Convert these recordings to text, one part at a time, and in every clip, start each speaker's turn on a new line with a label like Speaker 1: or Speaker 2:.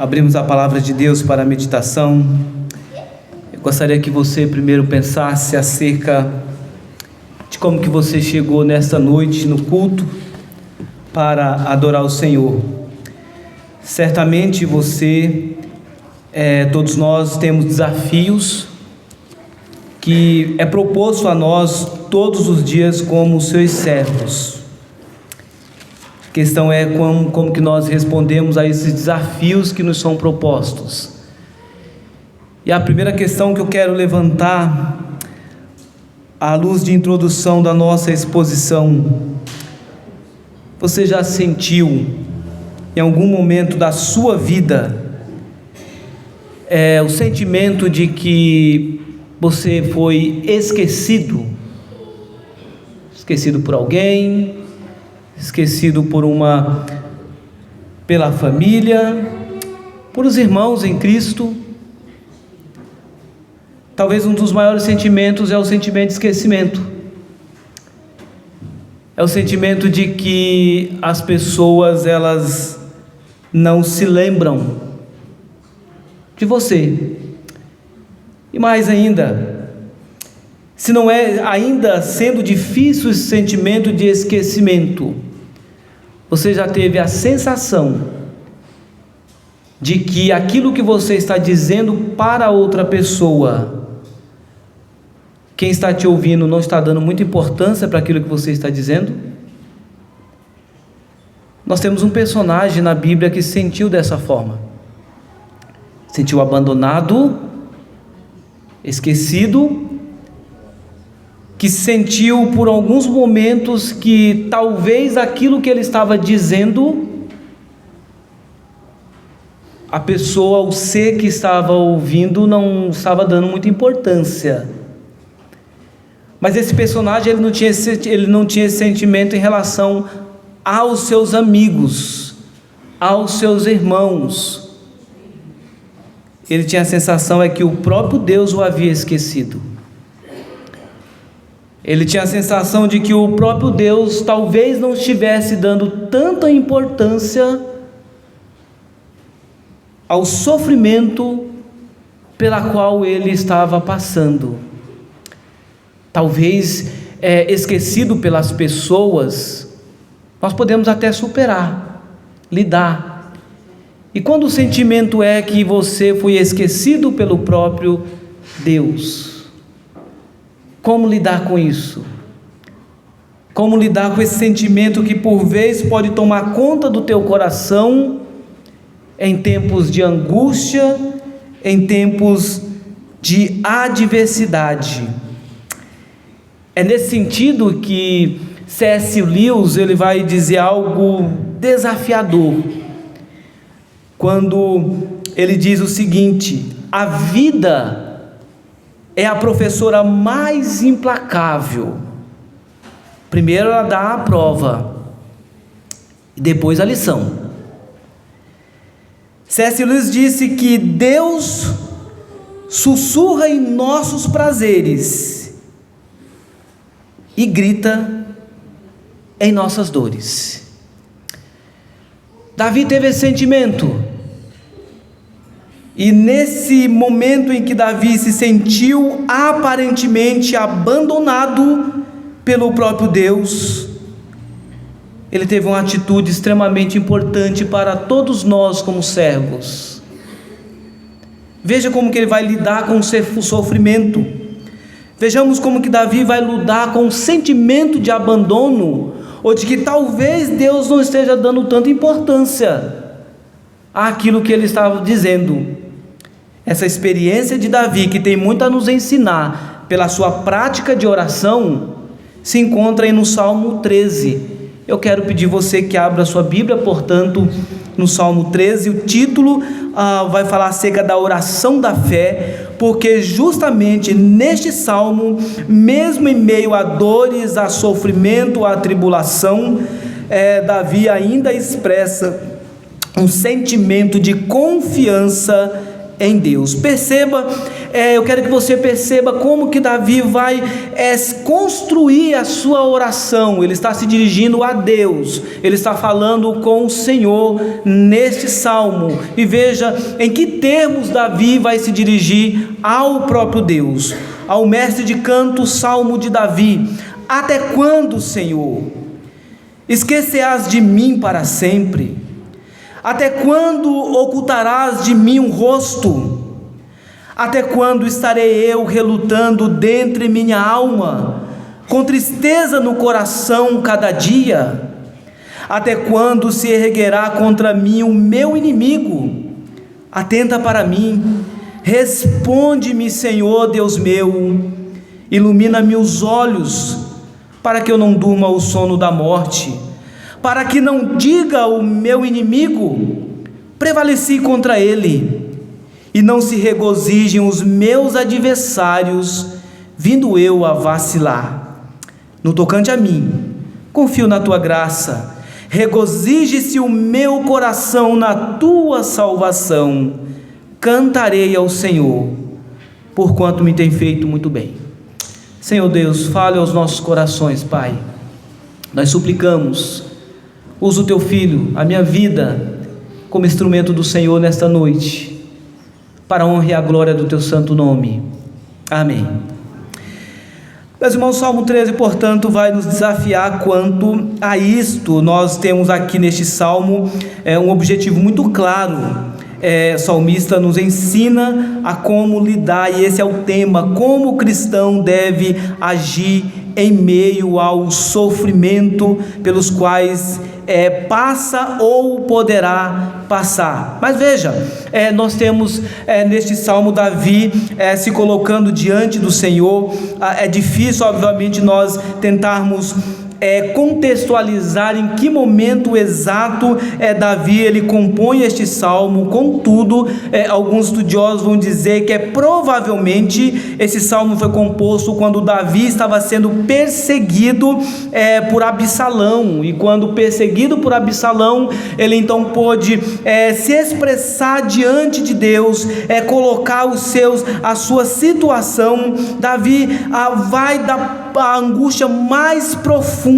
Speaker 1: abrimos a palavra de Deus para a meditação, eu gostaria que você primeiro pensasse acerca de como que você chegou nesta noite no culto para adorar o Senhor. Certamente você, todos nós temos desafios que é proposto a nós todos os dias como seus servos. A questão é como que nós respondemos a esses desafios que nos são propostos. E a primeira questão que eu quero levantar, à luz de introdução da nossa exposição: você já sentiu em algum momento da sua vida o sentimento de que você foi esquecido por alguém, esquecido pela família, por os irmãos em Cristo? Talvez um dos maiores sentimentos é o sentimento de esquecimento. É o sentimento de que as pessoas, elas não se lembram de você. E mais ainda, se não é ainda sendo difícil esse sentimento de esquecimento, você já teve a sensação de que aquilo que você está dizendo para outra pessoa, quem está te ouvindo não está dando muita importância para aquilo que você está dizendo? Nós temos um personagem na Bíblia que se sentiu dessa forma. Sentiu abandonado, esquecido, que sentiu por alguns momentos que talvez aquilo que ele estava dizendo, a pessoa, o ser que estava ouvindo, não estava dando muita importância. Mas esse personagem, ele não tinha esse sentimento em relação aos seus amigos, aos seus irmãos. Ele tinha a sensação que o próprio Deus o havia esquecido. Ele tinha a sensação de que o próprio Deus talvez não estivesse dando tanta importância ao sofrimento pela qual ele estava passando. Talvez esquecido pelas pessoas, nós podemos até superar, lidar. E quando o sentimento é que você foi esquecido pelo próprio Deus, como lidar com isso? Como lidar com esse sentimento que por vezes pode tomar conta do teu coração em tempos de angústia, em tempos de adversidade? É nesse sentido que C.S. Lewis, ele vai dizer algo desafiador, quando ele diz o seguinte: a vida é a professora mais implacável. Primeiro ela dá a prova, e depois a lição. C.S. Lewis disse que Deus sussurra em nossos prazeres e grita em nossas dores. Davi teve esse sentimento, e nesse momento em que Davi se sentiu aparentemente abandonado pelo próprio Deus, ele teve uma atitude extremamente importante para todos nós como servos. Veja como que ele vai lidar com o sofrimento. Vejamos como que Davi vai lidar com o sentimento de abandono, ou de que talvez Deus não esteja dando tanta importância àquilo que ele estava dizendo. Essa experiência de Davi, que tem muito a nos ensinar pela sua prática de oração, se encontra aí no Salmo 13. Eu quero pedir você que abra a sua Bíblia, portanto, no Salmo 13, o título vai falar acerca da oração da fé, porque justamente neste salmo, mesmo em meio a dores, a sofrimento, a tribulação, Davi ainda expressa um sentimento de confiança em Deus. Perceba eu quero que você perceba como que Davi vai construir a sua oração. Ele está se dirigindo a Deus, ele está falando com o Senhor neste salmo, e veja em que termos Davi vai se dirigir ao próprio Deus, ao mestre de canto, salmo de Davi: até quando, Senhor, esquecerás de mim para sempre? Até quando ocultarás de mim um rosto? Até quando estarei eu relutando dentro de minha alma, com tristeza no coração cada dia? Até quando se erguerá contra mim o meu inimigo? Atenta para mim, responde-me, Senhor Deus meu, ilumina-me os olhos, para que eu não durma o sono da morte, para que não diga o meu inimigo: prevaleci contra ele, e não se regozijem os meus adversários, vindo eu a vacilar. No tocante a mim, confio na tua graça, regozije-se o meu coração na tua salvação. Cantarei ao Senhor, porquanto me tem feito muito bem. Senhor Deus, fale aos nossos corações, Pai. Nós suplicamos, usa o teu filho, a minha vida, como instrumento do Senhor nesta noite, para a honra e a glória do teu santo nome. Amém. Meus irmãos, o Salmo 13, portanto, vai nos desafiar quanto a isto. Nós temos aqui neste salmo um objetivo muito claro. O salmista nos ensina a como lidar, e esse é o tema: como o cristão deve agir em meio ao sofrimento pelos quais passa ou poderá passar. Mas veja, nós temos neste salmo Davi se colocando diante do Senhor. É difícil, obviamente, nós tentarmos contextualizar em que momento exato Davi ele compõe este salmo. Contudo, alguns estudiosos vão dizer que provavelmente esse salmo foi composto quando Davi estava sendo perseguido por Absalão, e quando perseguido por Absalão, ele então pôde se expressar diante de Deus, colocar a sua situação. Davi vai da angústia mais profunda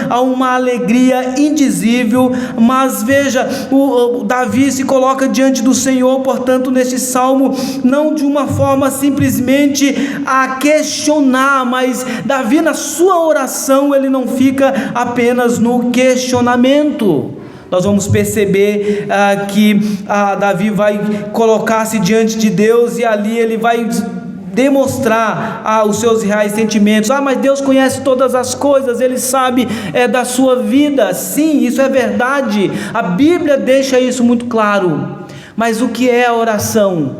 Speaker 1: a uma alegria indizível. Mas veja, o Davi se coloca diante do Senhor, portanto, neste salmo, não de uma forma simplesmente a questionar, mas Davi, na sua oração, ele não fica apenas no questionamento. Nós vamos perceber que Davi vai colocar-se diante de Deus, e ali ele vai demonstrar os seus reais sentimentos. Mas Deus conhece todas as coisas, Ele sabe da sua vida. Sim, isso é verdade, a Bíblia deixa isso muito claro. Mas o que é a oração,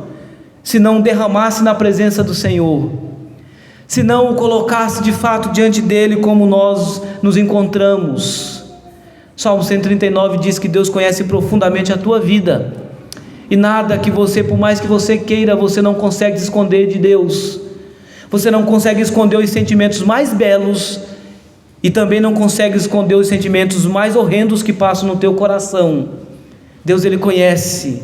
Speaker 1: se não derramar-se na presença do Senhor, se não o colocar-se de fato diante dEle, como nós nos encontramos? Salmo 139 diz que Deus conhece profundamente a tua vida, e nada que você, por mais que você queira, você não consegue esconder de Deus. Você não consegue esconder os sentimentos mais belos, e também não consegue esconder os sentimentos mais horrendos que passam no teu coração. Deus, Ele conhece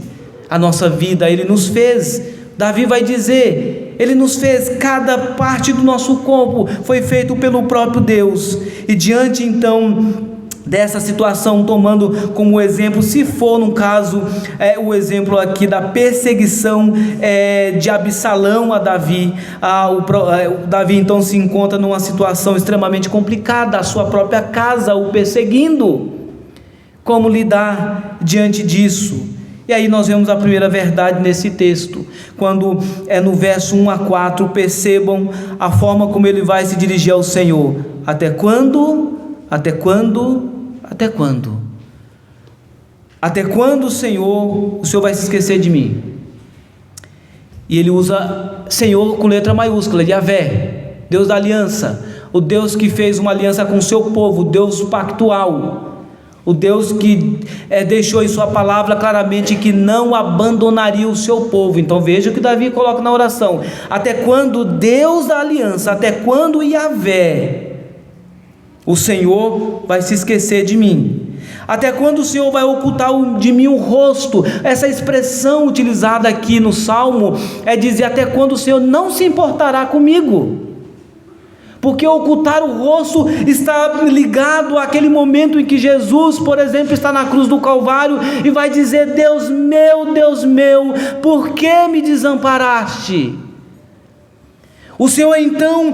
Speaker 1: a nossa vida, Ele nos fez. Davi vai dizer, Ele nos fez, cada parte do nosso corpo foi feito pelo próprio Deus. E diante então dessa situação, tomando como exemplo, se for no caso, o exemplo aqui da perseguição de Absalão a Davi, o Davi então se encontra numa situação extremamente complicada, a sua própria casa o perseguindo. Como lidar diante disso? E aí nós vemos a primeira verdade nesse texto, quando no verso 1 a 4, percebam a forma como ele vai se dirigir ao Senhor. Até quando? Até quando? Até quando? Até quando, Senhor, o Senhor vai se esquecer de mim? E ele usa Senhor com letra maiúscula, Yahvé, Deus da aliança, o Deus que fez uma aliança com o seu povo, o Deus pactual, o Deus que deixou em sua palavra claramente que não abandonaria o seu povo. Então veja o que Davi coloca na oração: até quando, Deus da aliança, até quando, Yahvé, o Senhor vai se esquecer de mim? Até quando o Senhor vai ocultar de mim o rosto? Essa expressão utilizada aqui no Salmo é dizer: até quando o Senhor não se importará comigo? Porque ocultar o rosto está ligado àquele momento em que Jesus, por exemplo, está na cruz do Calvário e vai dizer: Deus meu, por que me desamparaste? O Senhor então,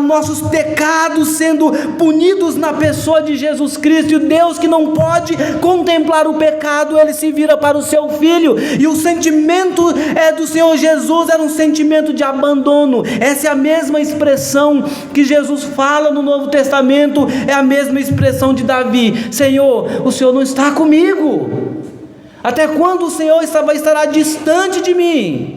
Speaker 1: nossos pecados sendo punidos na pessoa de Jesus Cristo, e o Deus que não pode contemplar o pecado, Ele se vira para o seu Filho, e o sentimento do Senhor Jesus era um sentimento de abandono. Essa é a mesma expressão que Jesus fala no Novo Testamento, é a mesma expressão de Davi: Senhor, o Senhor não está comigo, até quando o Senhor estará distante de mim?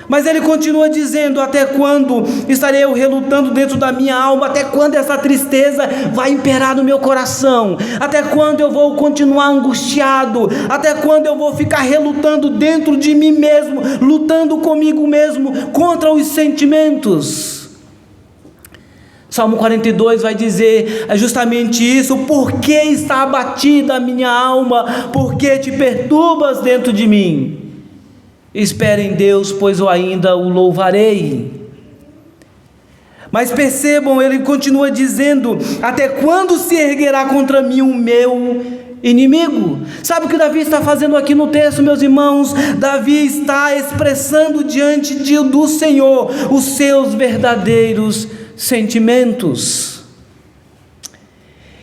Speaker 1: Mas ele continua dizendo: até quando estarei eu relutando dentro da minha alma? Até quando essa tristeza vai imperar no meu coração? Até quando eu vou continuar angustiado? Até quando eu vou ficar relutando dentro de mim mesmo, lutando comigo mesmo contra os sentimentos? Salmo 42 vai dizer justamente isso: por que está abatida a minha alma? Por que te perturbas dentro de mim? Espere em Deus, pois eu ainda o louvarei. Mas percebam, ele continua dizendo: até quando se erguerá contra mim o meu inimigo? Sabe o que Davi está fazendo aqui no texto, meus irmãos? Davi está expressando diante do Senhor os seus verdadeiros sentimentos.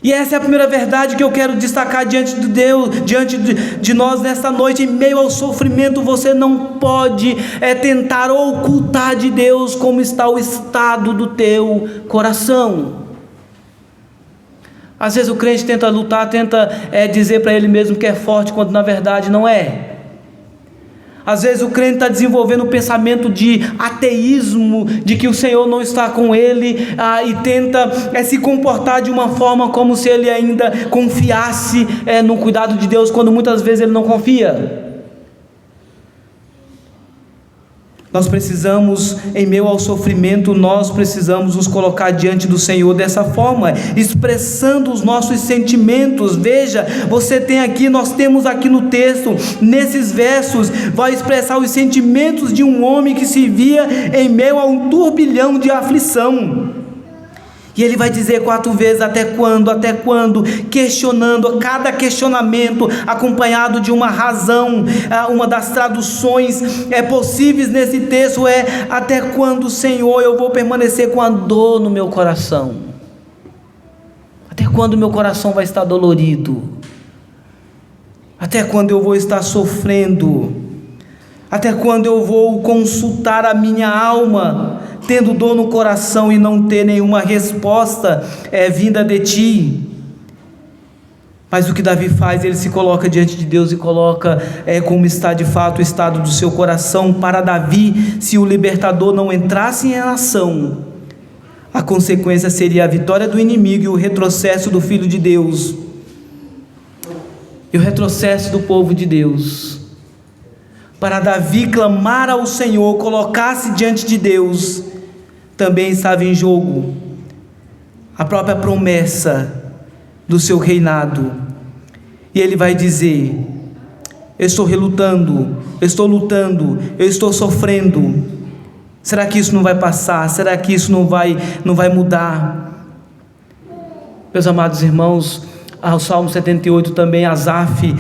Speaker 1: E essa é a primeira verdade que eu quero destacar diante de Deus, diante de nós nesta noite. Em meio ao sofrimento, você não pode tentar ocultar de Deus como está o estado do teu coração. Às vezes o crente tenta lutar, tenta dizer para ele mesmo que é forte, quando na verdade não é. Às vezes o crente está desenvolvendo um pensamento de ateísmo, de que o Senhor não está com ele, e tenta se comportar de uma forma como se ele ainda confiasse no cuidado de Deus, quando muitas vezes ele não confia. Nós precisamos, em meio ao sofrimento, nós precisamos nos colocar diante do Senhor dessa forma, expressando os nossos sentimentos. Veja, nós temos aqui no texto, nesses versos, vai expressar os sentimentos de um homem que se via em meio a um turbilhão de aflição. E ele vai dizer 4 vezes: até quando, questionando, cada questionamento acompanhado de uma razão. Uma das traduções possíveis nesse texto é: até quando, Senhor, eu vou permanecer com a dor no meu coração? Até quando meu coração vai estar dolorido? Até quando eu vou estar sofrendo? Até quando eu vou consultar a minha alma, tendo dor no coração e não ter nenhuma resposta vinda de ti? Mas o que Davi faz? Ele se coloca diante de Deus e coloca como está de fato o estado do seu coração. Para Davi, se o libertador não entrasse em ação, a consequência seria a vitória do inimigo e o retrocesso do Filho de Deus, e o retrocesso do povo de Deus. Para Davi clamar ao Senhor, colocar-se diante de Deus, também estava em jogo a própria promessa do seu reinado. E ele vai dizer: eu estou relutando, eu estou lutando, eu estou sofrendo. Será que isso não vai passar? Será que isso não vai mudar? Meus amados irmãos, ao Salmo 78 também, Asaf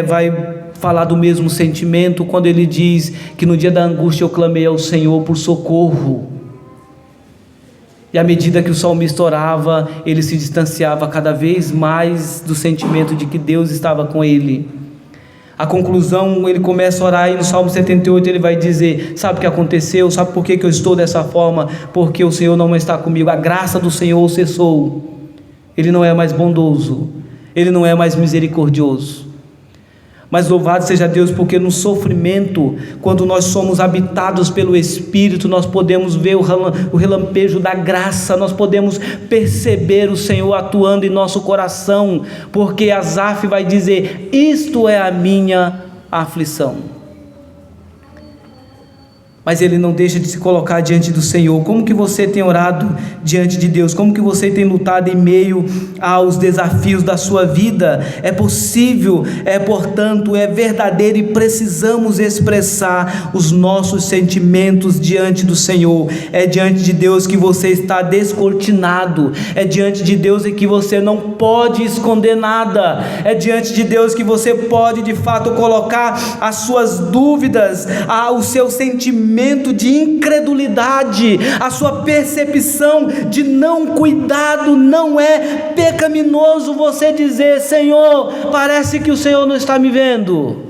Speaker 1: vai falar do mesmo sentimento, quando ele diz que no dia da angústia eu clamei ao Senhor por socorro. E à medida que o salmista orava, ele se distanciava cada vez mais do sentimento de que Deus estava com ele. A conclusão, ele começa a orar, e no Salmo 78 ele vai dizer: sabe o que aconteceu? Sabe por que eu estou dessa forma? Porque o Senhor não está comigo, a graça do Senhor cessou. Ele não é mais bondoso, ele não é mais misericordioso. Mas louvado seja Deus, porque no sofrimento, quando nós somos habitados pelo Espírito, nós podemos ver o relampejo da graça, nós podemos perceber o Senhor atuando em nosso coração, porque Asaf vai dizer: isto é a minha aflição. mas ele não deixa de se colocar diante do Senhor. Como que você tem orado diante de Deus? Como que você tem lutado em meio aos desafios da sua vida? É possível, portanto, é verdadeiro, e precisamos expressar os nossos sentimentos diante do Senhor. É diante de Deus que você está descortinado, é diante de Deus em que você não pode esconder nada, é diante de Deus que você pode de fato colocar as suas dúvidas, o seu sentimento de incredulidade, a sua percepção de não cuidado. Não é pecaminoso você dizer: Senhor, parece que o Senhor não está me vendo.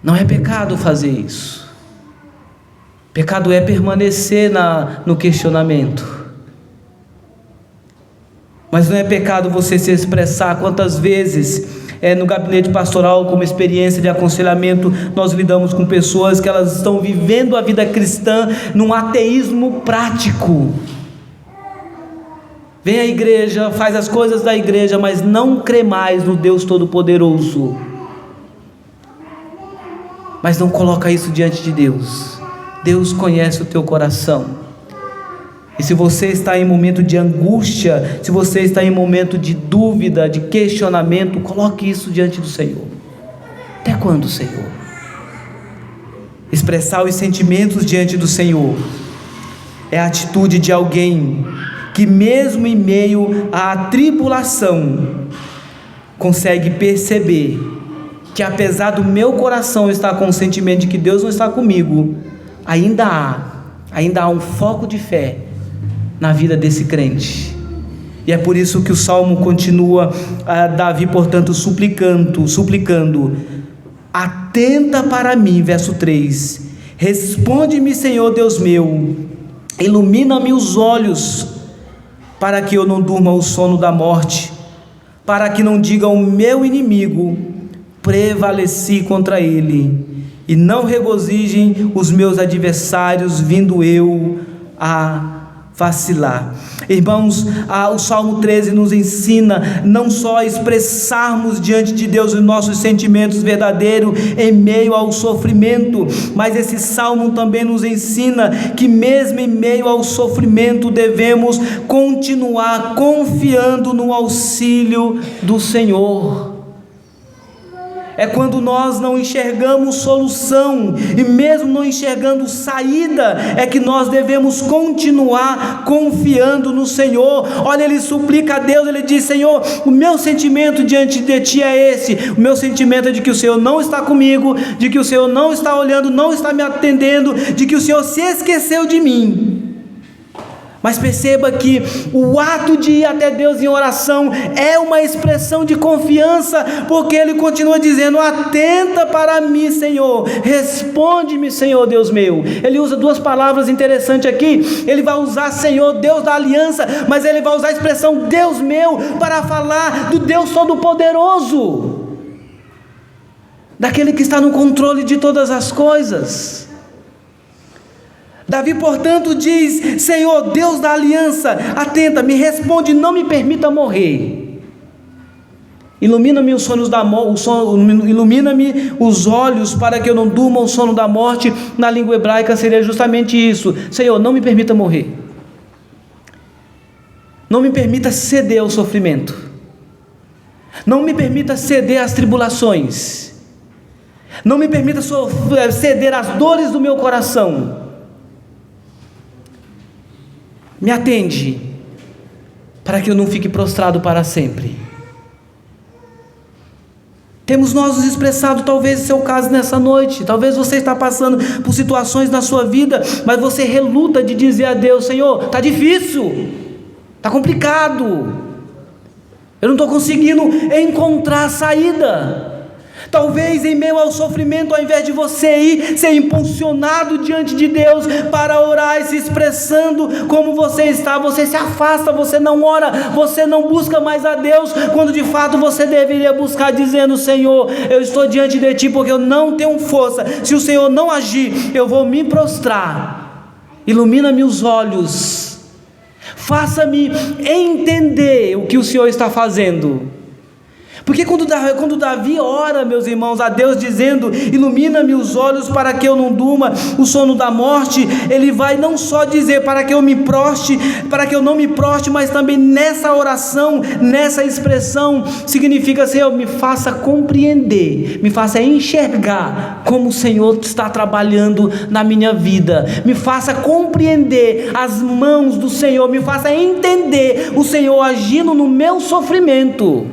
Speaker 1: Não é pecado fazer isso. Pecado é permanecer no questionamento. Mas não é pecado você se expressar. Quantas vezes no gabinete pastoral, como experiência de aconselhamento, nós lidamos com pessoas que elas estão vivendo a vida cristã num ateísmo prático. Vem à igreja, faz as coisas da igreja, mas não crê mais no Deus Todo-Poderoso. Mas não coloca isso diante de Deus. Deus conhece o teu coração. E se você está em momento de angústia, se você está em momento de dúvida, de questionamento, coloque isso diante do Senhor. Até quando, Senhor? Expressar os sentimentos diante do Senhor é a atitude de alguém que, mesmo em meio à tribulação, consegue perceber que, apesar do meu coração estar com o sentimento de que Deus não está comigo, ainda há um foco de fé na vida desse crente. E é por isso que o Salmo continua, Davi, portanto, suplicando: atenta para mim, verso 3, responde-me, Senhor Deus meu, ilumina-me os olhos, para que eu não durma o sono da morte, para que não diga o meu inimigo: prevaleci contra ele, e não regozijem os meus adversários, vindo eu a vacilar. Irmãos, o Salmo 13 nos ensina não só a expressarmos diante de Deus os nossos sentimentos verdadeiros em meio ao sofrimento, mas esse Salmo também nos ensina que mesmo em meio ao sofrimento devemos continuar confiando no auxílio do Senhor. É quando nós não enxergamos solução, e mesmo não enxergando saída, é que nós devemos continuar confiando no Senhor. Olha, ele suplica a Deus, ele diz: Senhor, o meu sentimento diante de Ti é esse, o meu sentimento é de que o Senhor não está comigo, de que o Senhor não está olhando, não está me atendendo, de que o Senhor se esqueceu de mim. Mas perceba que o ato de ir até Deus em oração é uma expressão de confiança, porque ele continua dizendo: atenta para mim, Senhor, responde-me, Senhor Deus meu. Ele usa duas palavras interessantes aqui. Ele vai usar Senhor, Deus da aliança, mas ele vai usar a expressão Deus meu para falar do Deus Todo-Poderoso, daquele que está no controle de todas as coisas. Davi, portanto, diz: Senhor, Deus da aliança, atenta, me responde, não me permita morrer. Ilumina-me os sonhos da morte, ilumina-me os olhos para que eu não durma o sono da morte. Na língua hebraica seria justamente isso: Senhor, não me permita morrer. Não me permita ceder ao sofrimento. Não me permita ceder às tribulações. Não me permita ceder às dores do meu coração. Me atende, para que eu não fique prostrado para sempre. Temos nós nos expressado, talvez seu caso nessa noite, talvez você está passando por situações na sua vida, mas você reluta de dizer a Deus: Senhor, está difícil, está complicado, eu não estou conseguindo encontrar saída. Talvez em meio ao sofrimento, ao invés de você ir ser impulsionado diante de Deus para orar e se expressando como você está, você se afasta, você não ora, você não busca mais a Deus, quando de fato você deveria buscar, dizendo: Senhor, eu estou diante de Ti porque eu não tenho força, se o Senhor não agir, eu vou me prostrar. Ilumina-me os olhos, faça-me entender o que o Senhor está fazendo, Porque quando Davi ora, meus irmãos, a Deus dizendo: ilumina-me os olhos para que eu não durma o sono da morte, ele vai não só dizer para que eu me proste, para que eu não me proste, mas também nessa oração, nessa expressão, significa: Senhor, me faça compreender, me faça enxergar como o Senhor está trabalhando na minha vida, me faça compreender as mãos do Senhor, me faça entender o Senhor agindo no meu sofrimento.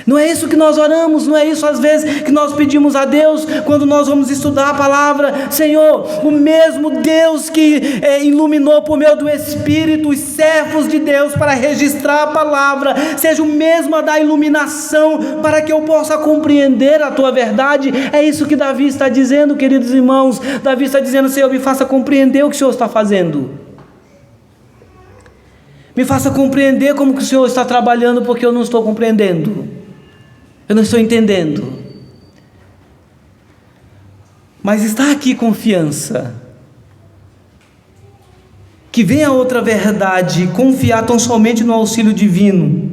Speaker 1: Não é isso que nós oramos, não é isso às vezes que nós pedimos a Deus quando nós vamos estudar a palavra: Senhor, o mesmo Deus que iluminou por meio do Espírito os servos de Deus para registrar a palavra, seja o mesmo a dar iluminação para que eu possa compreender a tua verdade. É isso que Davi está dizendo, queridos irmãos. Davi está dizendo: Senhor, me faça compreender o que o Senhor está fazendo, me faça compreender como que o Senhor está trabalhando, porque eu não estou compreendendo, eu não estou entendendo. Mas está aqui confiança, que venha outra verdade, confiar tão somente no auxílio divino,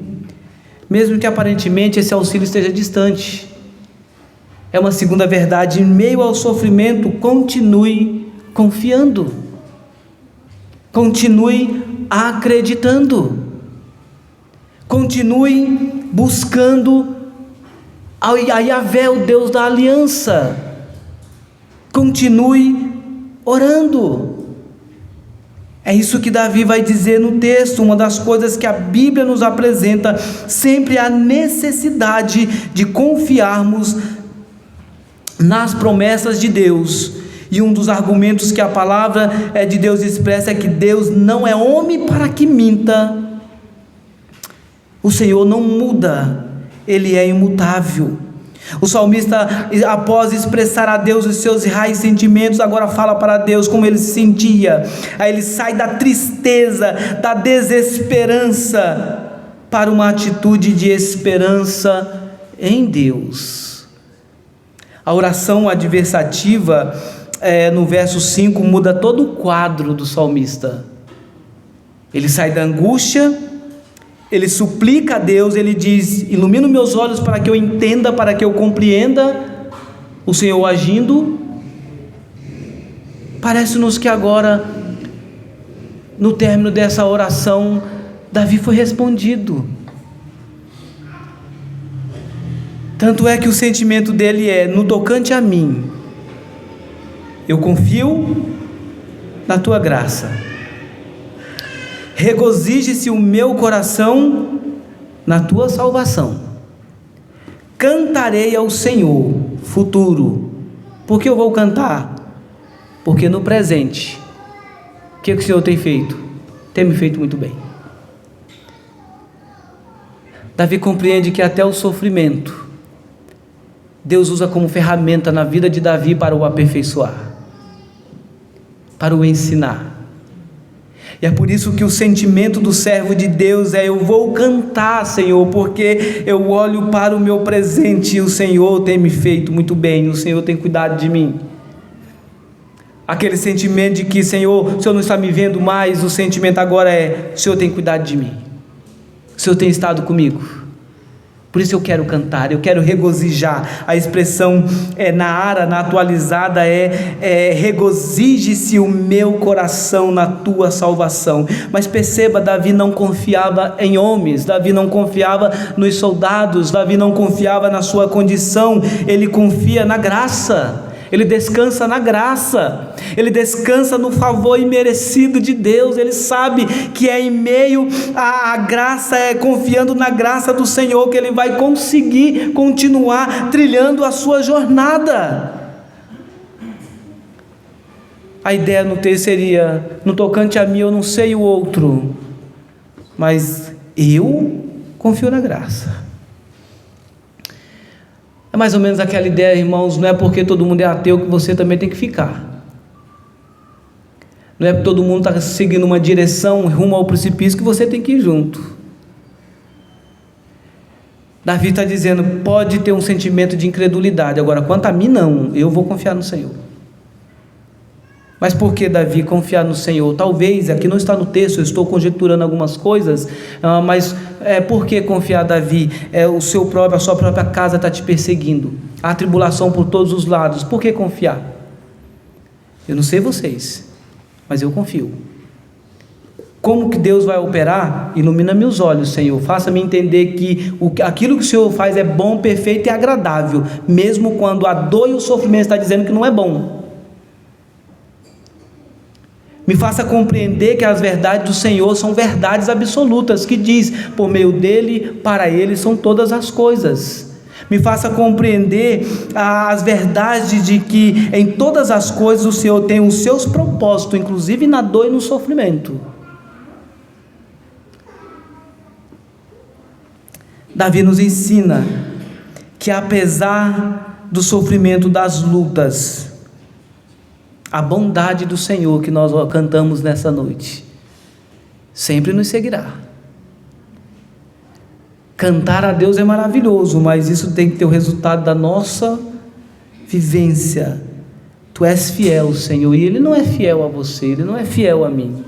Speaker 1: mesmo que aparentemente esse auxílio esteja distante. É uma segunda verdade: em meio ao sofrimento, continue confiando, continue acreditando, continue buscando a Yahvé, o Deus da aliança, continue orando. É isso que Davi vai dizer no texto. Uma das coisas que a Bíblia nos apresenta sempre é a necessidade de confiarmos nas promessas de Deus. E um dos argumentos que a palavra de Deus expressa é que Deus não é homem para que minta. O Senhor não muda, Ele é imutável. O salmista, após expressar a Deus os seus reais sentimentos, agora fala para Deus como ele se sentia. Aí ele sai da tristeza, da desesperança, para uma atitude de esperança em Deus. A oração adversativa, no verso 5, muda todo o quadro do salmista. Ele sai da angústia, ele suplica a Deus, ele diz: ilumina meus olhos para que eu entenda, para que eu compreenda o Senhor agindo. Parece-nos que agora, no término dessa oração, Davi foi respondido. Tanto é que o sentimento dele é: no tocante a mim, eu confio na tua graça. Regozije-se o meu coração na tua salvação. Cantarei ao Senhor, futuro. Por que eu vou cantar? Porque no presente, o que o Senhor tem feito? Tem me feito muito bem. Davi compreende que até o sofrimento, Deus usa como ferramenta na vida de Davi para o aperfeiçoar, para o ensinar. E é por isso que o sentimento do servo de Deus é: eu vou cantar, Senhor, porque eu olho para o meu presente e o Senhor tem me feito muito bem, o Senhor tem cuidado de mim. Aquele sentimento de que, Senhor, o Senhor não está me vendo mais, o sentimento agora é: o Senhor tem cuidado de mim, o Senhor tem estado comigo. Por isso eu quero cantar, eu quero regozijar. A expressão na atualizada regozije-se o meu coração na tua salvação. Mas perceba, Davi não confiava em homens, Davi não confiava nos soldados, Davi não confiava na sua condição, ele confia na graça. Ele descansa na graça, ele descansa no favor imerecido de Deus. Ele sabe que é em meio à graça, confiando na graça do Senhor, que ele vai conseguir continuar trilhando a sua jornada. A ideia no texto seria: no tocante a mim eu não sei o outro, mas eu confio na graça. É mais ou menos aquela ideia, irmãos: não é porque todo mundo é ateu que você também tem que ficar. Não é porque todo mundo está seguindo uma direção rumo ao precipício que você tem que ir junto. Davi está dizendo: pode ter um sentimento de incredulidade, agora quanto a mim não, eu vou confiar no Senhor. Mas por que Davi confiar no Senhor? Talvez, aqui não está no texto, eu estou conjecturando algumas coisas, mas por que confiar Davi? A sua própria casa está te perseguindo, há tribulação por todos os lados, por que confiar? Eu não sei vocês, mas eu confio. Como que Deus vai operar? Ilumina meus olhos, Senhor, faça-me entender que aquilo que o Senhor faz é bom, perfeito e agradável, mesmo quando a dor e o sofrimento está dizendo que não é bom. Me faça compreender que as verdades do Senhor são verdades absolutas, que diz, por meio dele, para ele são todas as coisas. Me faça compreender as verdades de que em todas as coisas o Senhor tem os seus propósitos, inclusive na dor e no sofrimento. Davi nos ensina que apesar do sofrimento, das lutas, a bondade do Senhor que nós cantamos nessa noite sempre nos seguirá. Cantar a Deus é maravilhoso, mas isso tem que ter o resultado da nossa vivência. Tu és fiel, Senhor, e Ele não é fiel a você, Ele não é fiel a mim.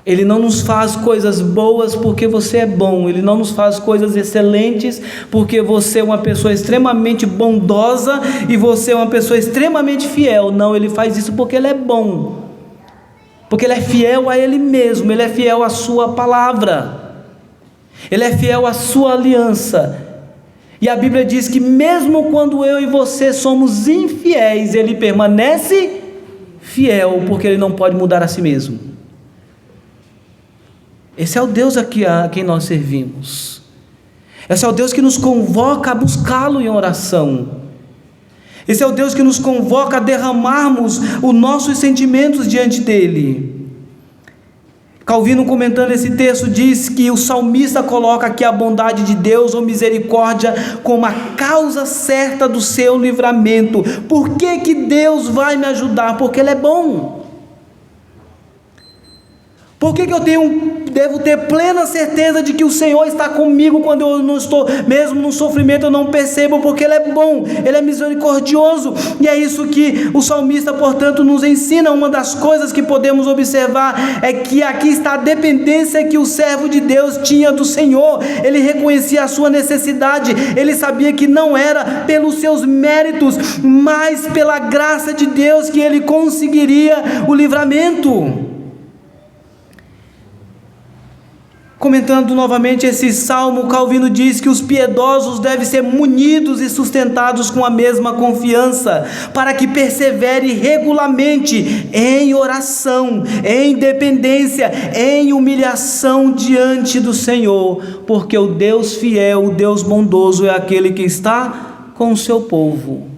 Speaker 1: Ele não nos faz coisas boas porque você é bom, Ele não nos faz coisas excelentes porque você é uma pessoa extremamente bondosa e você é uma pessoa extremamente fiel. Não, Ele faz isso porque Ele é bom, porque Ele é fiel a Ele mesmo, Ele é fiel à sua palavra, Ele é fiel à sua aliança. E a Bíblia diz que mesmo quando eu e você somos infiéis, Ele permanece fiel, porque Ele não pode mudar a si mesmo. Esse é o Deus a quem nós servimos. Esse é o Deus que nos convoca a buscá-lo em oração. Esse é o Deus que nos convoca a derramarmos os nossos sentimentos diante dele. Calvino, comentando esse texto, diz que o salmista coloca aqui a bondade de Deus ou misericórdia como a causa certa do seu livramento. Por que que Deus vai me ajudar? Porque Ele é bom. Por que que eu devo ter plena certeza de que o Senhor está comigo quando eu não estou, mesmo no sofrimento eu não percebo? Porque Ele é bom, Ele é misericordioso, e é isso que o salmista, portanto, nos ensina. Uma das coisas que podemos observar é que aqui está a dependência que o servo de Deus tinha do Senhor. Ele reconhecia a sua necessidade, ele sabia que não era pelos seus méritos, mas pela graça de Deus que ele conseguiria o livramento. Comentando novamente esse salmo, Calvino diz que os piedosos devem ser munidos e sustentados com a mesma confiança, para que persevere regularmente em oração, em dependência, em humilhação diante do Senhor, porque o Deus fiel, o Deus bondoso é aquele que está com o seu povo.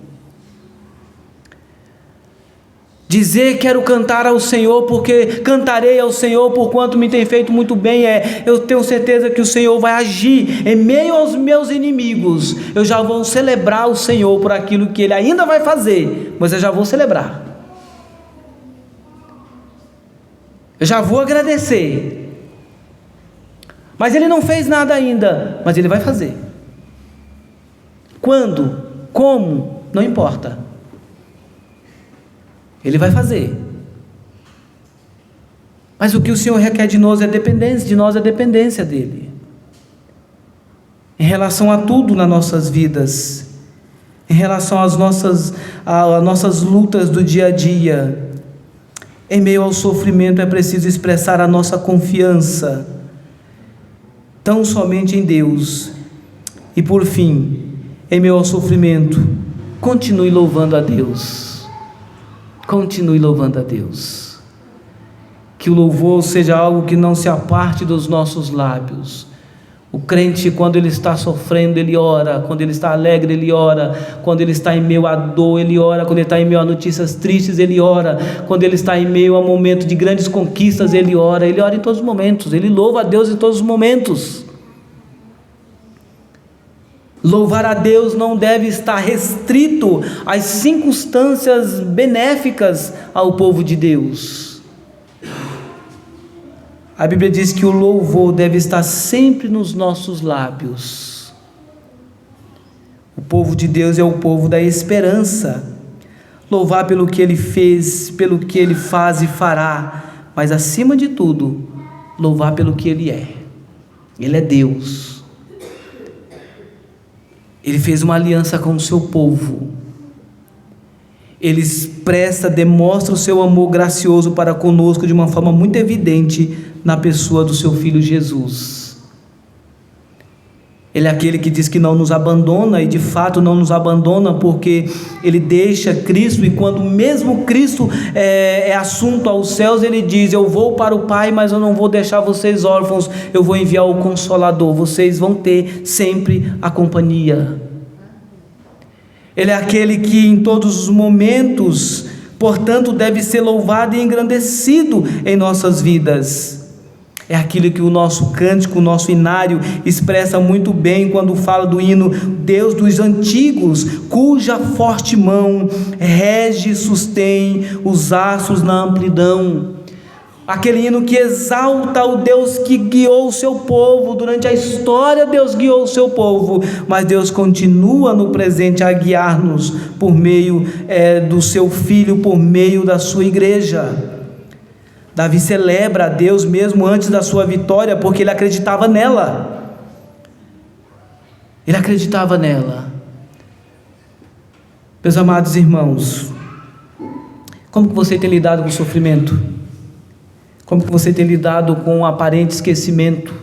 Speaker 1: Dizer quero cantar ao Senhor porque cantarei ao Senhor por quanto me tem feito muito bem, eu tenho certeza que o Senhor vai agir em meio aos meus inimigos. Eu já vou celebrar o Senhor por aquilo que Ele ainda vai fazer, mas eu já vou celebrar, eu já vou agradecer. Mas Ele não fez nada ainda, mas Ele vai fazer. Quando? Como? Não importa, Ele vai fazer. Mas o que o Senhor requer de nós é dependência dEle. Em relação a tudo nas nossas vidas, em relação às nossas lutas do dia a dia, em meio ao sofrimento é preciso expressar a nossa confiança tão somente em Deus. E por fim, em meio ao sofrimento, continue louvando a Deus. Continue louvando a Deus. Que o louvor seja algo que não se aparte dos nossos lábios. O crente, quando ele está sofrendo, ele ora. Quando ele está alegre, ele ora. Quando ele está em meio à dor, ele ora. Quando ele está em meio a notícias tristes, ele ora. Quando ele está em meio a momentos de grandes conquistas, ele ora. Ele ora em todos os momentos. Ele louva a Deus em todos os momentos. Louvar a Deus não deve estar restrito às circunstâncias benéficas ao povo de Deus. A Bíblia diz que o louvor deve estar sempre nos nossos lábios. O povo de Deus é o povo da esperança. louvar pelo que Ele fez, pelo que Ele faz e fará, mas acima de tudo, louvar pelo que Ele é. Ele é Deus. Ele fez uma aliança com o seu povo. Ele demonstra o seu amor gracioso para conosco de uma forma muito evidente na pessoa do seu Filho Jesus. Ele é aquele que diz que não nos abandona, e de fato não nos abandona, porque Ele deixa Cristo, e quando mesmo Cristo é assunto aos céus, Ele diz: eu vou para o Pai, mas eu não vou deixar vocês órfãos, eu vou enviar o Consolador, vocês vão ter sempre a companhia. Ele é aquele que em todos os momentos, portanto, deve ser louvado e engrandecido em nossas vidas. É aquilo que o nosso cântico, o nosso hinário expressa muito bem quando fala do hino Deus dos antigos, cuja forte mão rege e sustém os astros na amplidão. Aquele hino que exalta o Deus que guiou o seu povo. Durante a história Deus guiou o seu povo, mas Deus continua no presente a guiar-nos por meio do seu Filho, por meio da sua igreja. Davi celebra a Deus mesmo antes da sua vitória, porque ele acreditava nela. Ele acreditava nela. Meus amados irmãos, como que você tem lidado com o sofrimento? Como que você tem lidado com o aparente esquecimento?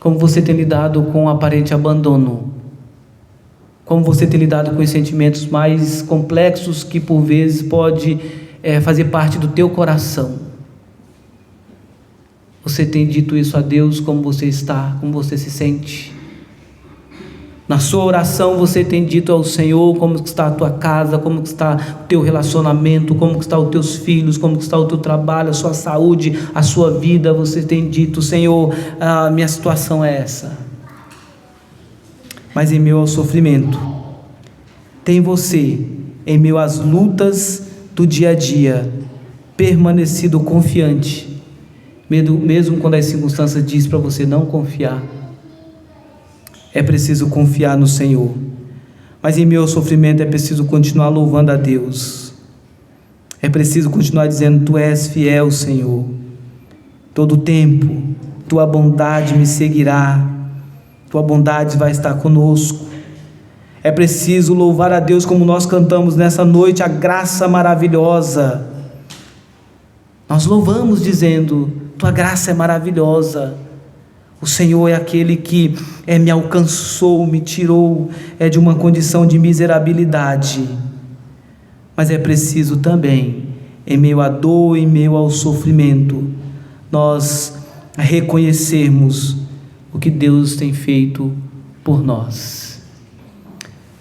Speaker 1: Como você tem lidado com o aparente abandono? Como você tem lidado com os sentimentos mais complexos que por vezes pode fazer parte do teu coração? Você tem dito isso a Deus? Como você está? Como você se sente? Na sua oração você tem dito ao Senhor como está a tua casa, como está o teu relacionamento, como estão os teus filhos, como está o teu trabalho, a sua saúde, a sua vida. Você tem dito: Senhor, a minha situação é essa. Mas em meio ao sofrimento, tem você, em meio às lutas do dia a dia, permanecido confiante, mesmo quando as circunstâncias dizem para você não confiar. É preciso confiar no Senhor, mas em meio ao sofrimento é preciso continuar louvando a Deus. É preciso continuar dizendo: Tu és fiel, Senhor, todo o tempo Tua bondade me seguirá, Tua bondade vai estar conosco. É preciso louvar a Deus como nós cantamos nessa noite, a graça maravilhosa. Nós louvamos dizendo: Tua graça é maravilhosa. O Senhor é aquele que me alcançou, me tirou de uma condição de miserabilidade. Mas é preciso também, em meio à dor, em meio ao sofrimento, nós reconhecermos o que Deus tem feito por nós.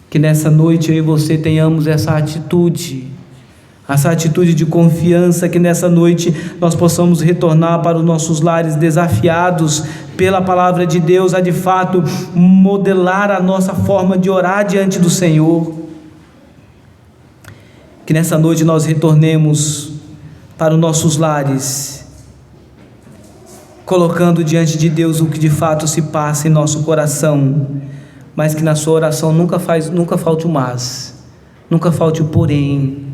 Speaker 1: Que nessa noite eu e você tenhamos essa atitude de confiança, que nessa noite nós possamos retornar para os nossos lares desafiados pela palavra de Deus, a de fato modelar a nossa forma de orar diante do Senhor. Que nessa noite nós retornemos para os nossos lares, colocando diante de Deus o que de fato se passa em nosso coração, mas que na sua oração nunca falte o mas, nunca falte o porém,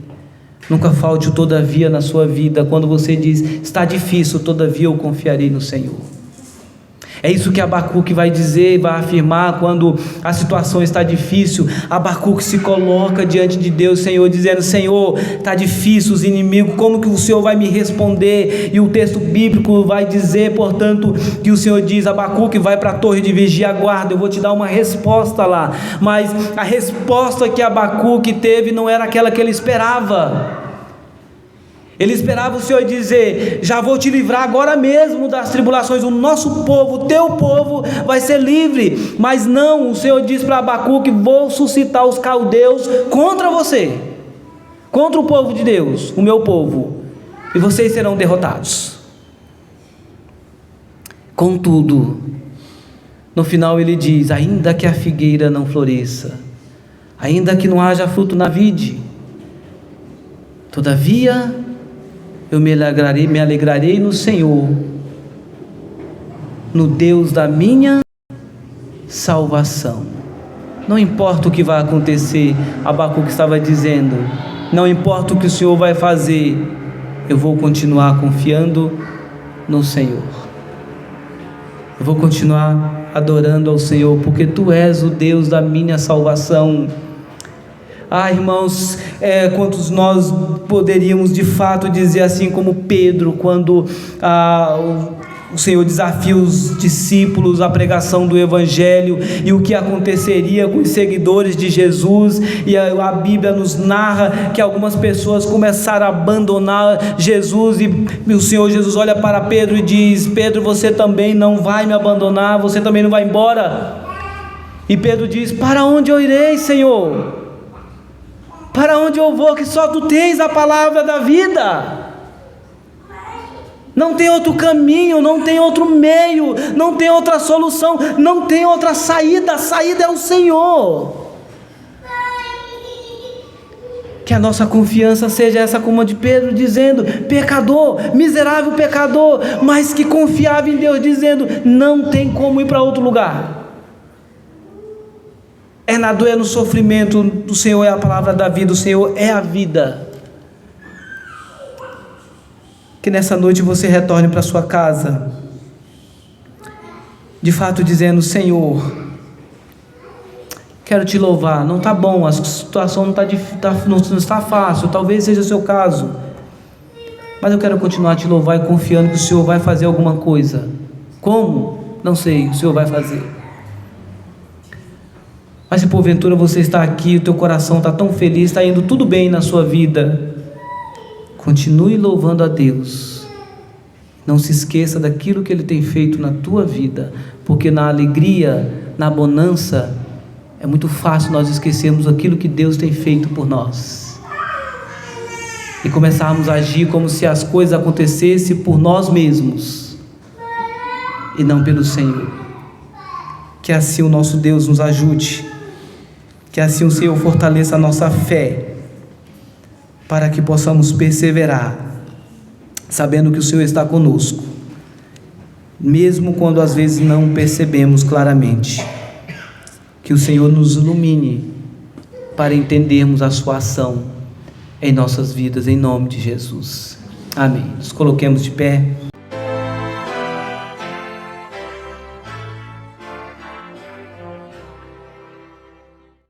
Speaker 1: nunca falte o todavia na sua vida. Quando você diz: está difícil, todavia eu confiarei no Senhor. É isso que Abacuque vai dizer, vai afirmar quando a situação está difícil. Abacuque se coloca diante de Deus, Senhor, dizendo: Senhor, está difícil, os inimigos, como que o Senhor vai me responder? E o texto bíblico vai dizer, portanto, que o Senhor diz: Abacuque, vai para a torre de vigia, aguarda, eu vou te dar uma resposta lá. Mas a resposta que Abacuque teve não era aquela que ele esperava. Ele esperava o Senhor dizer: já vou te livrar agora mesmo das tribulações, o nosso povo, o teu povo vai ser livre. Mas não, o Senhor diz para Abacuque: vou suscitar os caldeus contra você, contra o povo de Deus, o meu povo, e vocês serão derrotados. Contudo, no final ele diz: ainda que a figueira não floresça, ainda que não haja fruto na vide, todavia eu me alegrarei no Senhor, no Deus da minha salvação. Não importa o que vai acontecer, Abacuque estava dizendo, não importa o que o Senhor vai fazer, eu vou continuar confiando no Senhor. Eu vou continuar adorando ao Senhor, porque Tu és o Deus da minha salvação. Irmãos, quantos nós poderíamos de fato dizer assim como Pedro, quando o Senhor desafia os discípulos à pregação do Evangelho, e o que aconteceria com os seguidores de Jesus, e a Bíblia nos narra que algumas pessoas começaram a abandonar Jesus, e o Senhor Jesus olha para Pedro e diz: Pedro, você também não vai me abandonar, você também não vai embora? E Pedro diz: para onde eu irei, Senhor? Para onde eu vou, que só Tu tens a palavra da vida? Não tem outro caminho, não tem outro meio, não tem outra solução, não tem outra saída. A saída é o Senhor. Que a nossa confiança seja essa como a de Pedro, dizendo: pecador, miserável pecador, mas que confiava em Deus, dizendo: não tem como ir para outro lugar. É na dor, é no sofrimento, o Senhor é a palavra da vida, o Senhor é a vida. Que nessa noite você retorne para sua casa, de fato dizendo: Senhor, quero Te louvar. Não está bom, a situação não está fácil, talvez seja o seu caso, mas eu quero continuar a Te louvar e confiando que o Senhor vai fazer alguma coisa. Como? Não sei, o Senhor vai fazer. Mas se porventura você está aqui, o teu coração está tão feliz, está indo tudo bem na sua vida, continue louvando a Deus. Não se esqueça daquilo que Ele tem feito na tua vida, porque na alegria, na bonança, é muito fácil nós esquecermos aquilo que Deus tem feito por nós e começarmos a agir como se as coisas acontecessem por nós mesmos e não pelo Senhor. Que assim o nosso Deus nos ajude, que assim o Senhor fortaleça a nossa fé, para que possamos perseverar, sabendo que o Senhor está conosco, mesmo quando às vezes não percebemos claramente. Que o Senhor nos ilumine para entendermos a sua ação em nossas vidas, em nome de Jesus. Amém. Nos coloquemos de pé.